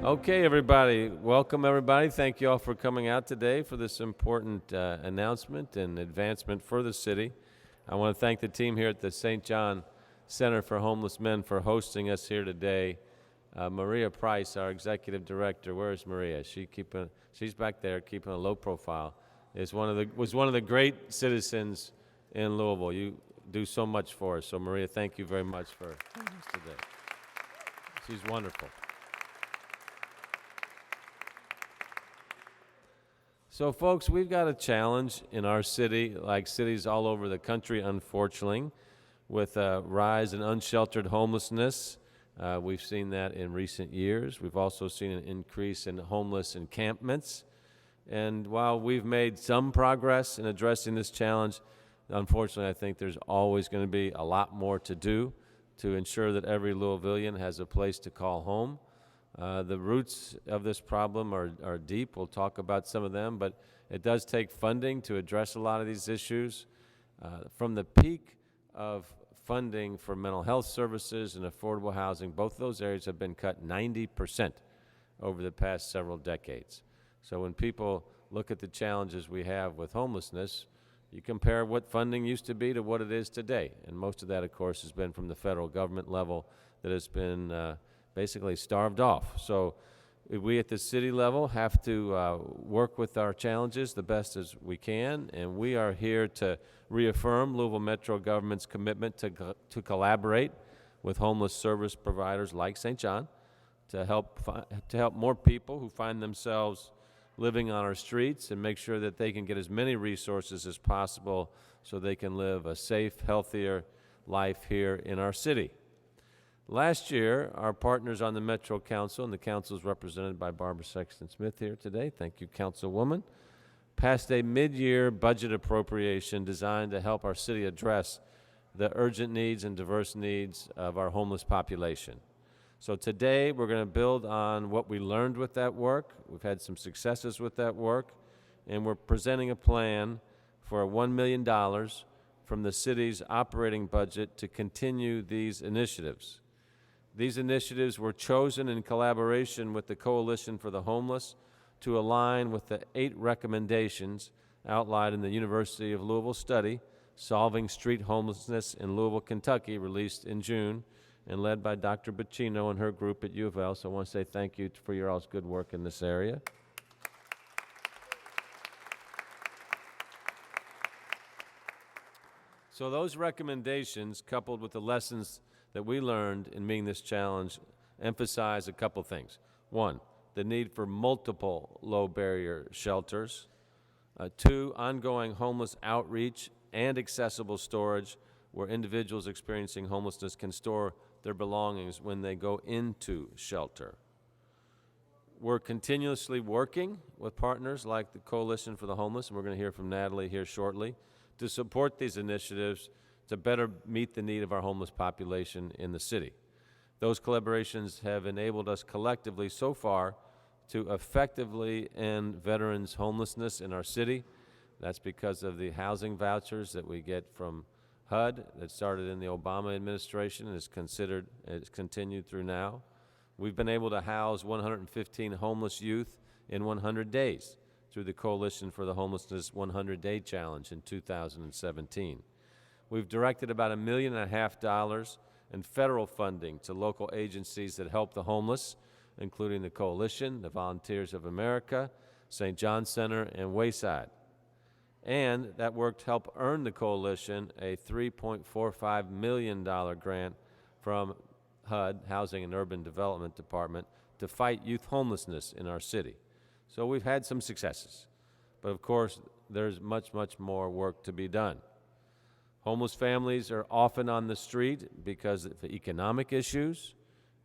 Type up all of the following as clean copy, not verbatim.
Okay, everybody. Welcome, everybody. Thank you all for coming out today for this important announcement and advancement for the city. I want to thank the team here at the St. John Center for Homeless Men for hosting us here today. Maria Price, our executive director, where is Maria? She's back there keeping a low profile. Was one of the great citizens in Louisville. You do so much for us. So, Maria, thank you very much for joining us today. She's wonderful. So, folks, we've got a challenge in our city, like cities all over the country, unfortunately, with a rise in unsheltered homelessness. We've seen that in recent years. We've also seen an increase in homeless encampments. And while we've made some progress in addressing this challenge, unfortunately, I think there's always going to be a lot more to do to ensure that every Louisvillian has a place to call home. The roots of this problem are deep. We'll talk about some of them, but it does take funding to address a lot of these issues. From the peak of funding for mental health services and affordable housing, both of those areas have been cut 90% over the past several decades. So when people look at the challenges we have with homelessness, you compare what funding used to be to what it is today. And most of that, of course, has been from the federal government level that has been basically starved off. So we at the city level have to work with our challenges the best as we can, and we are here to reaffirm Louisville Metro government's commitment to collaborate with homeless service providers like St. John to help more people who find themselves living on our streets and make sure that they can get as many resources as possible so they can live a safe, healthier life here in our city. Last year, our partners on the Metro Council, and the council is represented by Barbara Sexton-Smith here today, thank you, Councilwoman, passed a mid-year budget appropriation designed to help our city address the urgent needs and diverse needs of our homeless population. So today, we're going to build on what we learned with that work. We've had some successes with that work, and we're presenting a plan for $1 million from the city's operating budget to continue these initiatives. These initiatives were chosen in collaboration with the Coalition for the Homeless to align with the 8 recommendations outlined in the University of Louisville study, Solving Street Homelessness in Louisville, Kentucky, released in June, and led by Dr. Bacino and her group at U of L. So I want to say thank you for your all's good work in this area. So those recommendations, coupled with the lessons that we learned in meeting this challenge, emphasize a couple things. One, the need for multiple low-barrier shelters. 2, ongoing homeless outreach and accessible storage where individuals experiencing homelessness can store their belongings when they go into shelter. We're continuously working with partners like the Coalition for the Homeless, and we're going to hear from Natalie here shortly, to support these initiatives to better meet the need of our homeless population in the city. Those collaborations have enabled us collectively so far to effectively end veterans' homelessness in our city. That's because of the housing vouchers that we get from HUD that started in the Obama administration and is continued through now. We've been able to house 115 homeless youth in 100 days through the Coalition for the Homelessness 100-Day Challenge in 2017. We've directed about $1.5 million in federal funding to local agencies that help the homeless, including the Coalition, the Volunteers of America, St. John Center, and Wayside. And that work helped earn the Coalition a $3.45 million grant from HUD, Housing and Urban Development Department, to fight youth homelessness in our city. So we've had some successes, but of course there's much, much more work to be done. Homeless families are often on the street because of economic issues,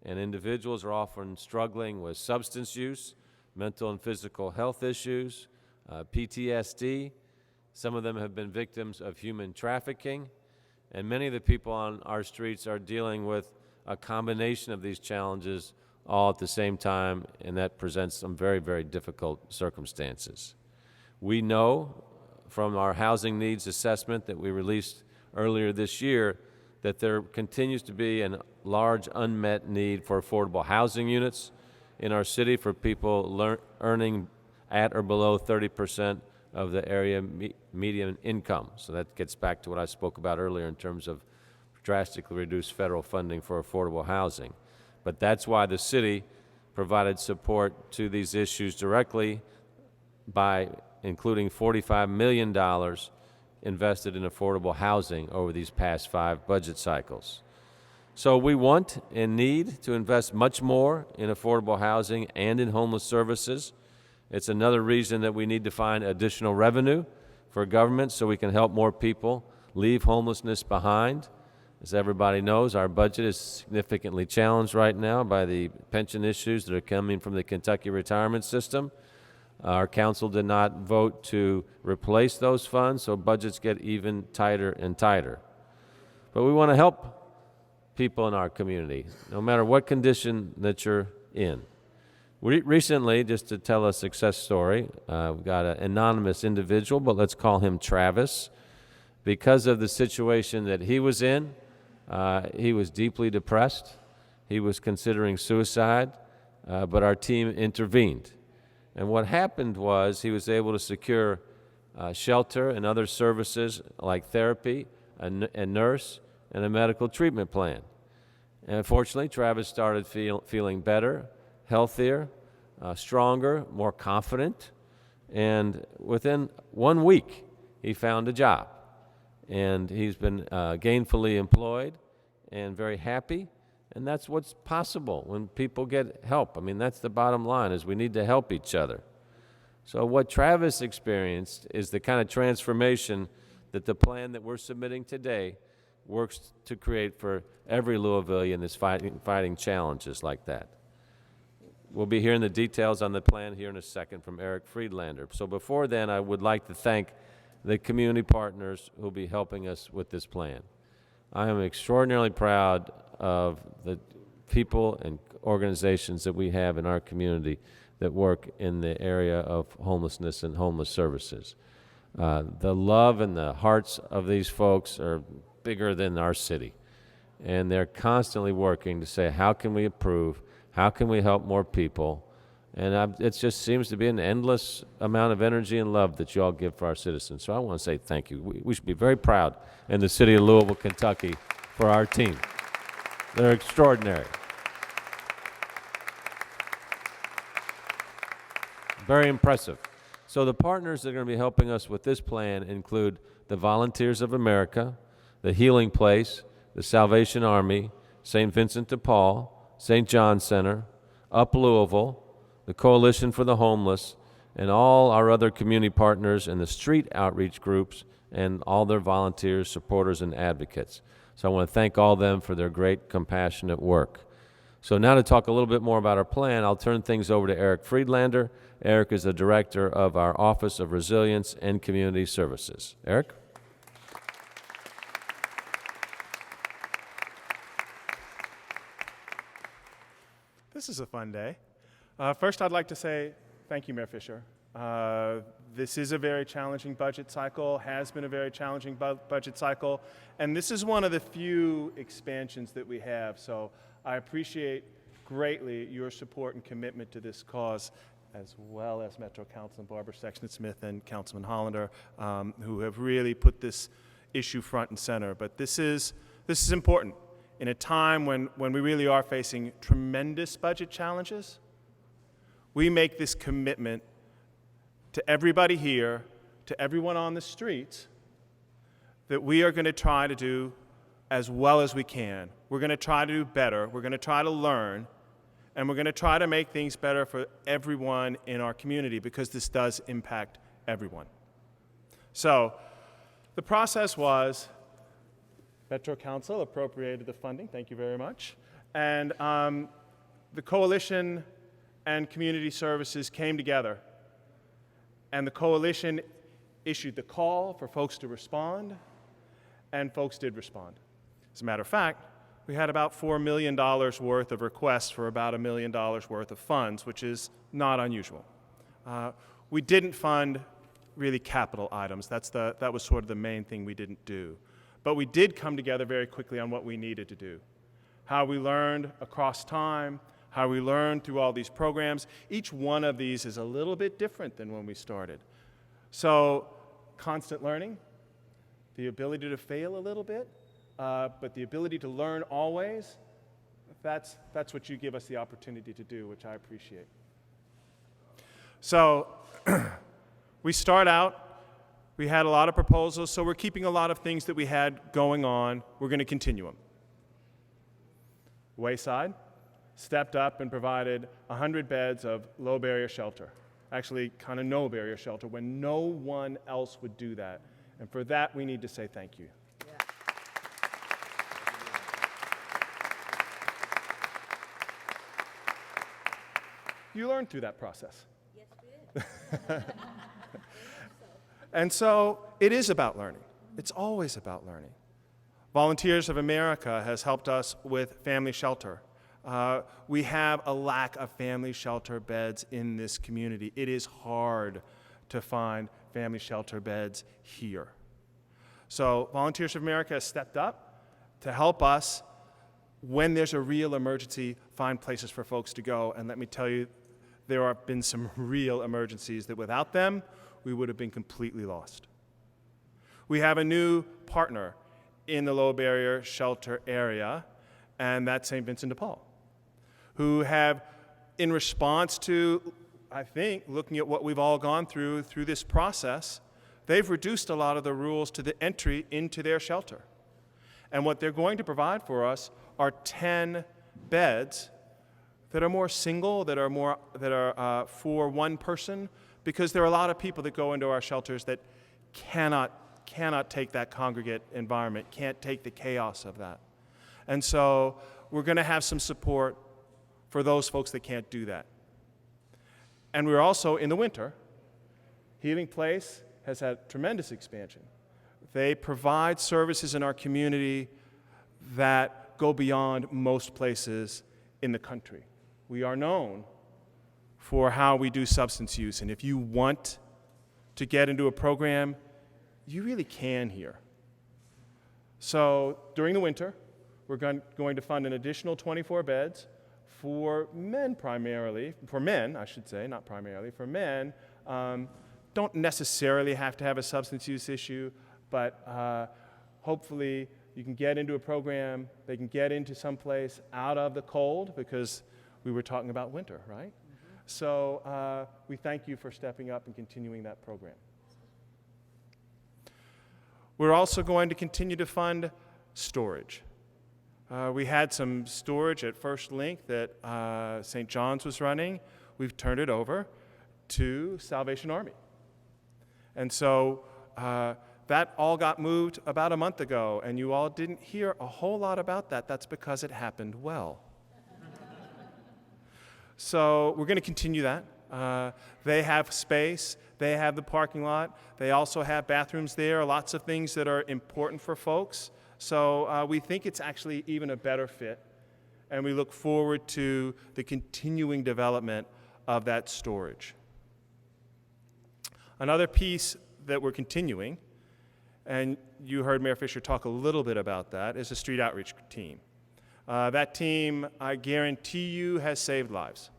and individuals are often struggling with substance use, mental and physical health issues, PTSD. Some of them have been victims of human trafficking, and many of the people on our streets are dealing with a combination of these challenges all at the same time, and that presents some very, very difficult circumstances. We know from our housing needs assessment that we released earlier this year that there continues to be a large unmet need for affordable housing units in our city for people earning at or below 30% of the area median income. So that gets back to what I spoke about earlier in terms of drastically reduced federal funding for affordable housing. But that's why the city provided support to these issues directly by including $45 million invested in affordable housing over these past 5 budget cycles. So we want and need to invest much more in affordable housing and in homeless services. It's another reason that we need to find additional revenue for government so we can help more people leave homelessness behind. As everybody knows, our budget is significantly challenged right now by the pension issues that are coming from the Kentucky retirement system. Our council did not vote to replace those funds, so budgets get even tighter and tighter. But we want to help people in our community, no matter what condition that you're in. Recently, just to tell a success story, we've got an anonymous individual, but let's call him Travis. Because of the situation that he was in, he was deeply depressed. He was considering suicide, but our team intervened. And what happened was he was able to secure shelter and other services like therapy, a nurse, and a medical treatment plan. And fortunately, Travis started feeling better, healthier, stronger, more confident, and within 1 week, he found a job. And he's been gainfully employed and very happy, and that's what's possible when people get help. I mean, that's the bottom line, is we need to help each other. So what Travis experienced is the kind of transformation that the plan that we're submitting today works to create for every Louisvillian that's fighting challenges like that. We'll be hearing the details on the plan here in a second from Eric Friedlander. So before then, I would like to thank the community partners who will be helping us with this plan. I am extraordinarily proud of the people and organizations that we have in our community that work in the area of homelessness and homeless services. The love and the hearts of these folks are bigger than our city, and they're constantly working to say, how can we improve? How can we help more people? And it just seems to be an endless amount of energy and love that you all give for our citizens. So I want to say thank you. We should be very proud in the city of Louisville, Kentucky, for our team. They're extraordinary. Very impressive. So the partners that are going to be helping us with this plan include the Volunteers of America, the Healing Place, the Salvation Army, St. Vincent de Paul, St. John Center, Up Louisville, the Coalition for the Homeless, and all our other community partners and the street outreach groups and all their volunteers, supporters, and advocates. So I want to thank all of them for their great, compassionate work. So now to talk a little bit more about our plan, I'll turn things over to Eric Friedlander. Eric is the director of our Office of Resilience and Community Services. Eric? This is a fun day. First, I'd like to say thank you, Mayor Fisher. This is a very challenging budget cycle, has been a very challenging budget cycle, and this is one of the few expansions that we have. So I appreciate greatly your support and commitment to this cause, as well as Metro Councilman Barbara Sexton-Smith and Councilman Hollander, who have really put this issue front and center. But this is important. In a time when we really are facing tremendous budget challenges, we make this commitment to everybody here, to everyone on the streets, that we are going to try to do as well as we can. We're going to try to do better. We're going to try to learn. And we're going to try to make things better for everyone in our community, because this does impact everyone. So the process was Metro Council appropriated the funding. Thank you very much. And the Coalition and Community Services came together. And the Coalition issued the call for folks to respond, and folks did respond. As a matter of fact, we had about $4 million worth of requests for about $1 million worth of funds, which is not unusual. We didn't fund really capital items. That was sort of the main thing we didn't do. But we did come together very quickly on what we needed to do. How we learned across time, how we learn through all these programs. Each one of these is a little bit different than when we started. So constant learning, the ability to fail a little bit, but the ability to learn always, that's what you give us the opportunity to do, which I appreciate. So we start out, we had a lot of proposals, so we're keeping a lot of things that we had going on. We're going to continue them. Wayside stepped up and provided 100 beds of low barrier shelter. Actually, kind of no barrier shelter when no one else would do that. And for that, we need to say thank you. Yeah. You learned through that process. Yes, we did. And so it is about learning. It's always about learning. Volunteers of America has helped us with family shelter. We have a lack of family shelter beds in this community. It is hard to find family shelter beds here. So Volunteers of America has stepped up to help us, when there's a real emergency, find places for folks to go. And let me tell you, there have been some real emergencies that without them, we would have been completely lost. We have a new partner in the low barrier shelter area, and that's St. Vincent de Paul, who have, in response to, I think, looking at what we've all gone through this process, they've reduced a lot of the rules to the entry into their shelter. And what they're going to provide for us are 10 beds that are more single, that are for one person, because there are a lot of people that go into our shelters that cannot take that congregate environment, can't take the chaos of that. And so we're going to have some support for those folks that can't do that. And we're also, in the winter, Healing Place has had tremendous expansion. They provide services in our community that go beyond most places in the country. We are known for how we do substance use, and if you want to get into a program, you really can here. So during the winter, we're going to fund an additional 24 beds for men primarily, for men, I should say, not primarily, for men. Don't necessarily have to have a substance use issue, but hopefully you can get into a program, they can get into some place out of the cold, because we were talking about winter, right? Mm-hmm. So we thank you for stepping up and continuing that program. We're also going to continue to fund storage. We had some storage at First Link that St. John's was running. We've turned it over to Salvation Army. And so that all got moved about a month ago, and you all didn't hear a whole lot about that. That's because it happened well. So we're going to continue that. They have space. They have the parking lot. They also have bathrooms there, lots of things that are important for folks. So we think it's actually even a better fit, and we look forward to the continuing development of that storage. Another piece that we're continuing, and you heard Mayor Fisher talk a little bit about that, is the street outreach team. That team, I guarantee you, has saved lives.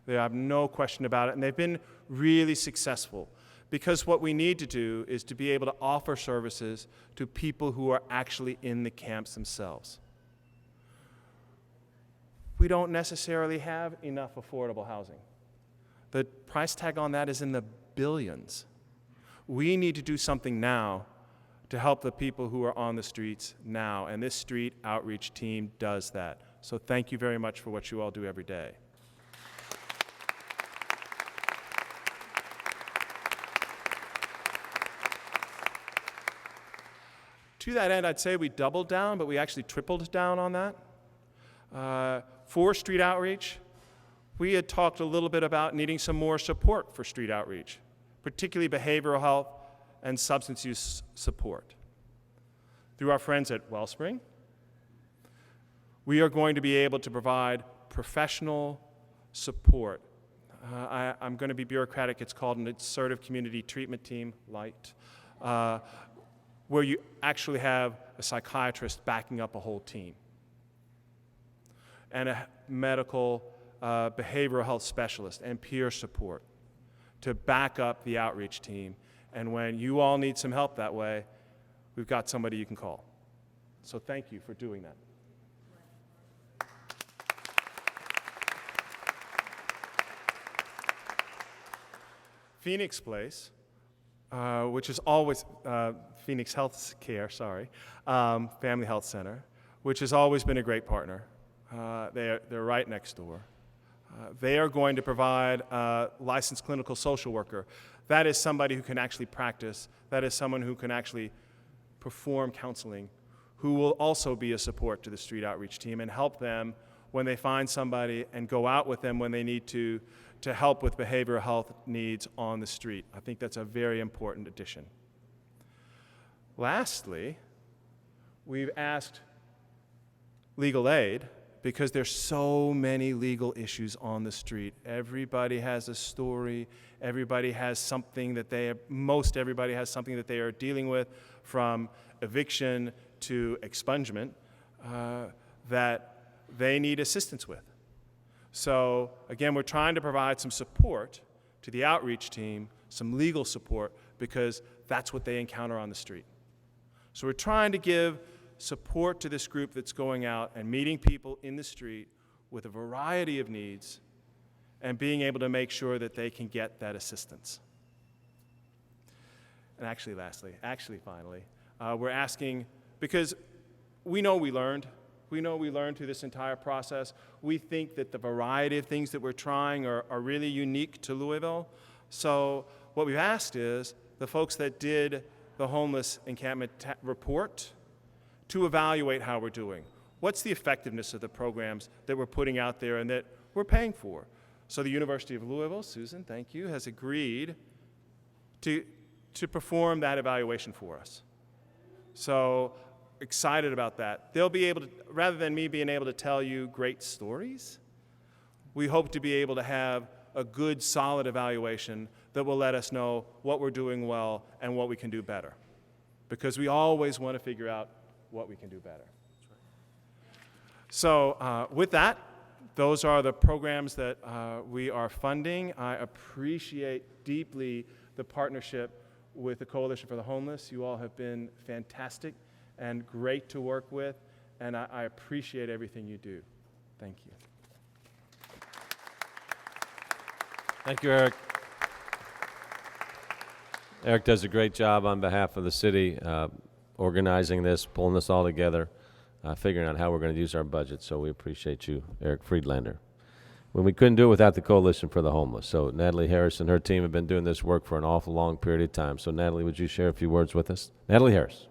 They have no question about it, and they've been really successful, because what we need to do is to be able to offer services to people who are actually in the camps themselves. We don't necessarily have enough affordable housing. The price tag on that is in the billions. We need to do something now to help the people who are on the streets now, and this street outreach team does that. So thank you very much for what you all do every day. To that end, I'd say we doubled down, but we actually tripled down on that. For street outreach, we had talked a little bit about needing some more support for street outreach, particularly behavioral health and substance use support. Through our friends at Wellspring, we are going to be able to provide professional support. I'm going to be bureaucratic. It's called an assertive community treatment team, LIGHT, where you actually have a psychiatrist backing up a whole team. and a medical behavioral health specialist and peer support to back up the outreach team. And when you all need some help that way, we've got somebody you can call. So thank you for doing that. Phoenix Place, which is always, Phoenix Health Care, Family Health Center, which has always been a great partner. They're right next door. They are going to provide a licensed clinical social worker. That is somebody who can actually practice. That is someone who can actually perform counseling, who will also be a support to the street outreach team and help them when they find somebody and go out with them when they need to help with behavioral health needs on the street. I think that's a very important addition. Lastly, we've asked legal aid because there's so many legal issues on the street. Everybody has a story. Everybody has something that most everybody has something that they are dealing with, from eviction to expungement, that they need assistance with. So again, we're trying to provide some support to the outreach team, some legal support, because that's what they encounter on the street. So we're trying to give support to this group that's going out and meeting people in the street with a variety of needs and being able to make sure that they can get that assistance. And finally, we're asking, because we know we learned through this entire process. We think that the variety of things that we're trying are really unique to Louisville. So what we've asked is the folks that did the homeless encampment report to evaluate how we're doing. What's the effectiveness of the programs that we're putting out there and that we're paying for? So the University of Louisville, Susan, thank you, has agreed to perform that evaluation for us. So excited about that. They'll be able to, rather than me being able to tell you great stories, we hope to be able to have a good, solid evaluation that will let us know what we're doing well and what we can do better. Because we always want to figure out what we can do better. So with that, those are the programs that we are funding. I appreciate deeply the partnership with the Coalition for the Homeless. You all have been fantastic and great to work with, and I appreciate everything you do. Thank you. Thank you, Eric. Eric does a great job on behalf of the city, organizing this, pulling this all together, figuring out how we're going to use our budget. So we appreciate you, Eric Friedlander. When we couldn't do it without the Coalition for the Homeless. So Natalie Harris and her team have been doing this work for an awful long period of time. So Natalie, would you share a few words with us? Natalie Harris.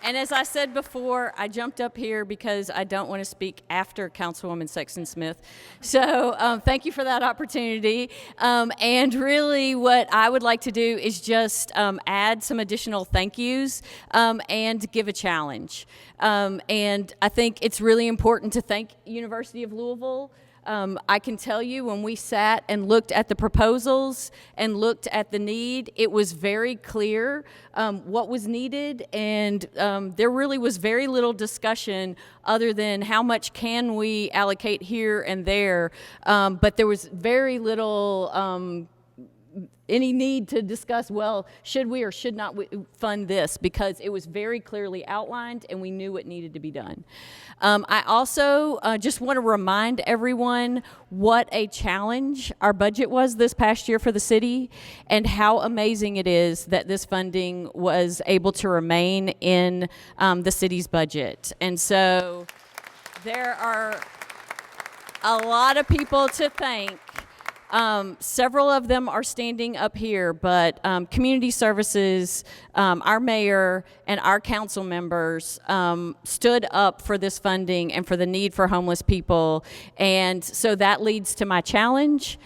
And as I said before, I jumped up here because I don't want to speak after Councilwoman Sexton Smith. So thank you for that opportunity. And really what I would like to do is just add some additional thank yous and give a challenge. And I think it's really important to thank University of Louisville. I can tell you when we sat and looked at the proposals and looked at the need, it was very clear what was needed, and there really was very little discussion other than how much can we allocate here and there, but there was very little any need to discuss, well, should we or should not we fund this, because it was very clearly outlined and we knew what needed to be done. I also just want to remind everyone what a challenge our budget was this past year for the city and how amazing it is that this funding was able to remain in the city's budget. And so there are a lot of people to thank. Several of them are standing up here, but community services, our mayor, and our council members stood up for this funding and for the need for homeless people. And so that leads to my challenge,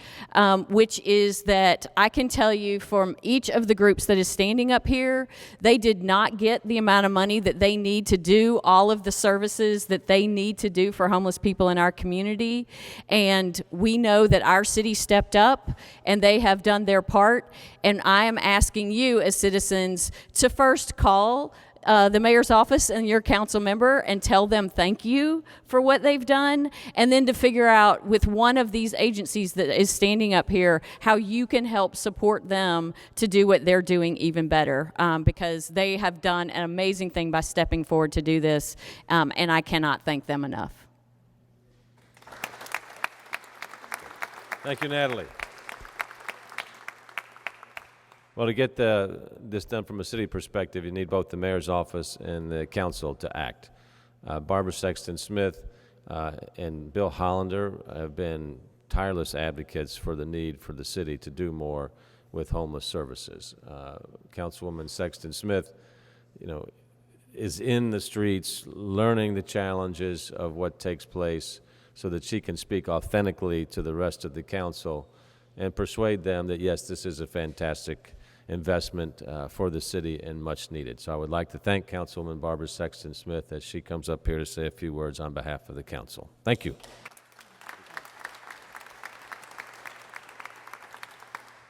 which is that I can tell you from each of the groups that is standing up here, they did not get the amount of money that they need to do all of the services that they need to do for homeless people in our community. And we know that our city stepped up and they have done their part, and I am asking you as citizens to first call the mayor's office and your council member and tell them thank you for what they've done, and then to figure out with one of these agencies that is standing up here how you can help support them to do what they're doing even better, because they have done an amazing thing by stepping forward to do this, and I cannot thank them enough. Thank you, Natalie. Well, to get this done from a city perspective, you need both the mayor's office and the council to act. Barbara Sexton Smith and Bill Hollander have been tireless advocates for the need for the city to do more with homeless services. Councilwoman Sexton Smith, is in the streets learning the challenges of what takes place so that she can speak authentically to the rest of the council and persuade them that, yes, this is a fantastic investment for the city and much needed. So I would like to thank Councilwoman Barbara Sexton Smith as she comes up here to say a few words on behalf of the council. Thank you.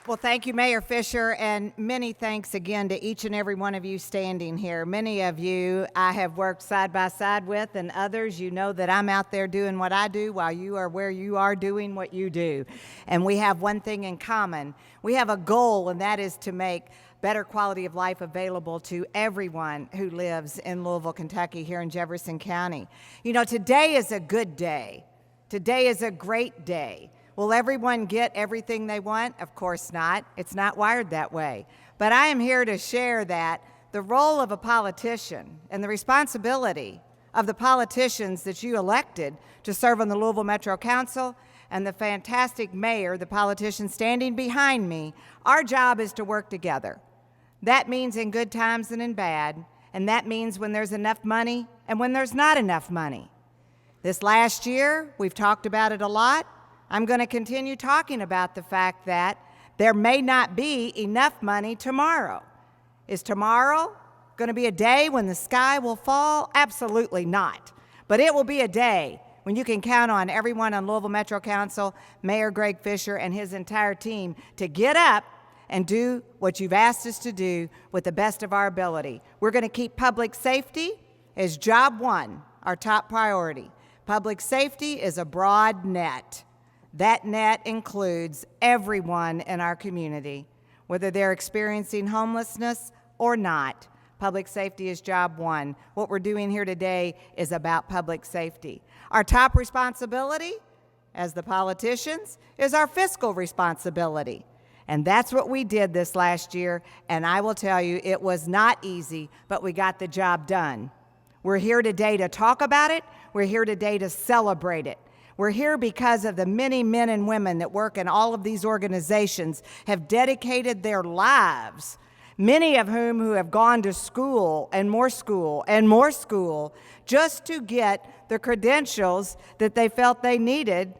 Well, thank you, Mayor Fisher, and many thanks again to each and every one of you standing here. Many of you I have worked side by side with, and others, you know that I'm out there doing what I do while you are where you are doing what you do. And we have one thing in common. We have a goal, and that is to make better quality of life available to everyone who lives in Louisville, Kentucky, here in Jefferson County. Today is a good day. Today is a great day. Will everyone get everything they want? Of course not. It's not wired that way. But I am here to share that the role of a politician and the responsibility of the politicians that you elected to serve on the Louisville Metro Council and the fantastic mayor, the politician standing behind me, our job is to work together. That means in good times and in bad, and that means when there's enough money and when there's not enough money. This last year, we've talked about it a lot. I'm going to continue talking about the fact that there may not be enough money tomorrow. Is tomorrow going to be a day when the sky will fall? Absolutely not. But it will be a day when you can count on everyone on Louisville Metro Council, Mayor Greg Fisher and his entire team to get up and do what you've asked us to do with the best of our ability. We're going to keep public safety as job one, our top priority. Public safety is a broad net. That net includes everyone in our community, whether they're experiencing homelessness or not. Public safety is job one. What we're doing here today is about public safety. Our top responsibility as the politicians is our fiscal responsibility. And that's what we did this last year, and I will tell you, it was not easy, but we got the job done. We're here today to talk about it. We're here today to celebrate it. We're here because of the many men and women that work in all of these organizations, have dedicated their lives, many of whom have gone to school and more school and more school just to get the credentials that they felt they needed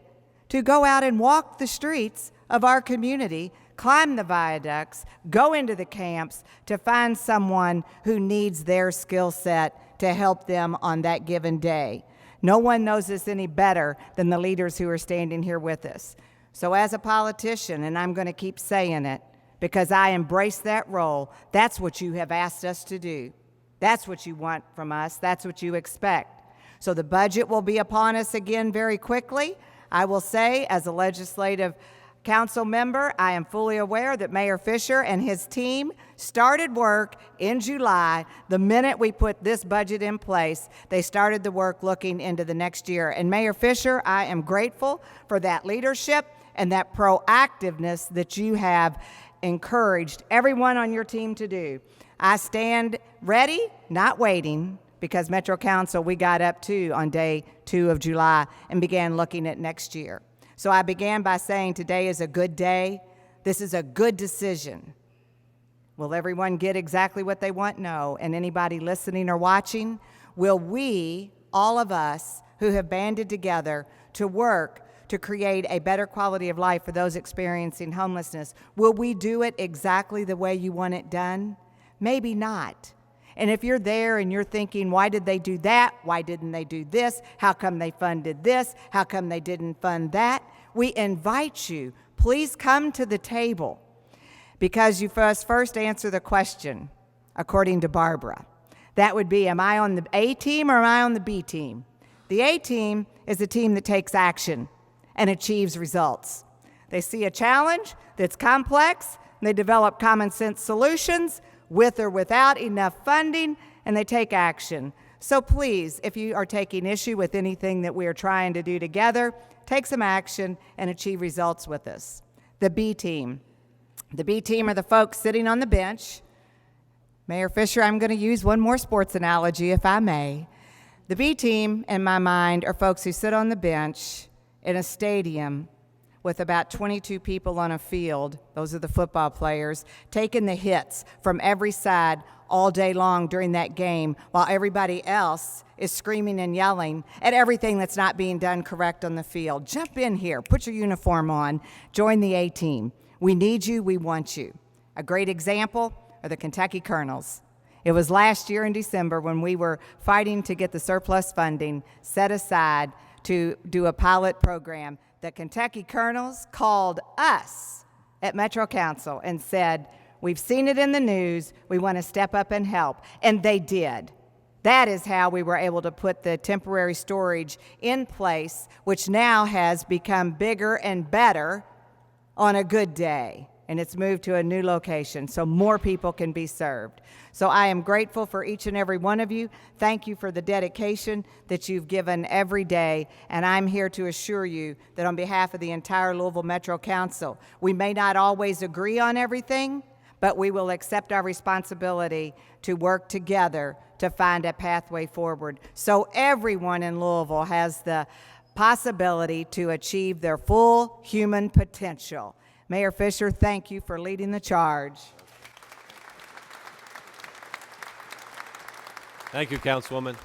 to go out and walk the streets of our community, climb the viaducts, go into the camps to find someone who needs their skill set to help them on that given day. No one knows this any better than the leaders who are standing here with us. So as a politician, and I'm going to keep saying it because I embrace that role, that's what you have asked us to do. That's what you want from us. That's what you expect. So the budget will be upon us again very quickly. I will say, as a legislative council member, I am fully aware that Mayor Fisher and his team started work in July. The minute we put this budget in place, they started the work looking into the next year. And Mayor Fisher, I am grateful for that leadership and that proactiveness that you have encouraged everyone on your team to do. I stand ready, not waiting, because Metro Council, we got up to on day 2 of July and began looking at next year. So I began by saying today is a good day. This is a good decision. Will everyone get exactly what they want? No. And anybody listening or watching, will we, all of us who have banded together to work to create a better quality of life for those experiencing homelessness, will we do it exactly the way you want it done? Maybe not. And if you're there and you're thinking, why did they do that? Why didn't they do this? How come they funded this? How come they didn't fund that? We invite you, please come to the table because you first answer the question, according to Barbara. That would be, am I on the A team or am I on the B team? The A team is a team that takes action and achieves results. They see a challenge that's complex, and they develop common sense solutions with or without enough funding, and they take action. So please, if you are taking issue with anything that we are trying to do together, take some action and achieve results with us. The B team. The B team are the folks sitting on the bench. Mayor Fisher, I'm going to use one more sports analogy, if I may. The B team, in my mind, are folks who sit on the bench in a stadium with about 22 people on a field, those are the football players, taking the hits from every side all day long during that game while everybody else is screaming and yelling at everything that's not being done correct on the field. Jump in here, put your uniform on, join the A team. We need you, we want you. A great example are the Kentucky Colonels. It was last year in December when we were fighting to get the surplus funding set aside to do a pilot program. The Kentucky Colonels called us at Metro Council and said, we've seen it in the news, we want to step up and help. And they did. That is how we were able to put the temporary storage in place, which now has become bigger and better on a good day. And it's moved to a new location so more people can be served. So I am grateful for each and every one of you. Thank you for the dedication that you've given every day, and I'm here to assure you that on behalf of the entire Louisville Metro Council, we may not always agree on everything, but we will accept our responsibility to work together to find a pathway forward so everyone in Louisville has the possibility to achieve their full human potential. Mayor Fisher, thank you for leading the charge. Thank you, Councilwoman.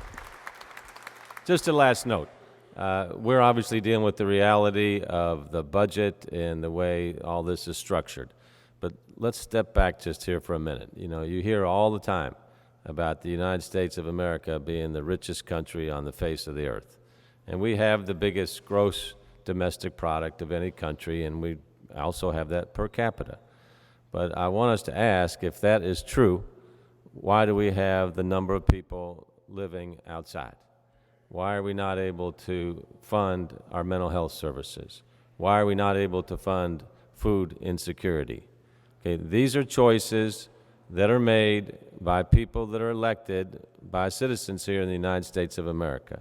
Just a last note. We're obviously dealing with the reality of the budget and the way all this is structured. But let's step back just here for a minute. You know, you hear all the time about the United States of America being the richest country on the face of the earth. And we have the biggest gross domestic product of any country, and we also have that per capita. But I want us to ask, if that is true, why do we have the number of people living outside? Why are we not able to fund our mental health services? Why are we not able to fund food insecurity? Okay, these are choices that are made by people that are elected by citizens here in the United States of America.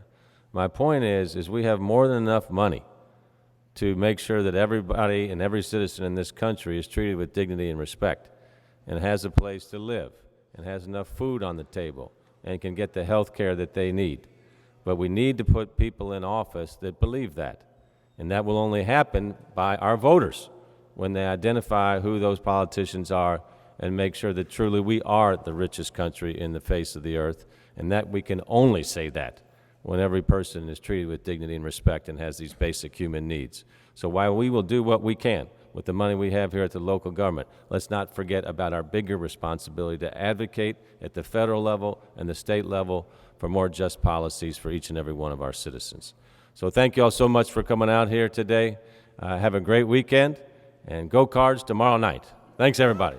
My point is we have more than enough money to make sure that everybody and every citizen in this country is treated with dignity and respect and has a place to live and has enough food on the table and can get the health care that they need. But we need to put people in office that believe that. And that will only happen by our voters when they identify who those politicians are and make sure that truly we are the richest country in the face of the earth, and that we can only say that when every person is treated with dignity and respect and has these basic human needs. So while we will do what we can with the money we have here at the local government, let's not forget about our bigger responsibility to advocate at the federal level and the state level for more just policies for each and every one of our citizens. So thank you all so much for coming out here today. Have a great weekend, and go Cards tomorrow night. Thanks, everybody.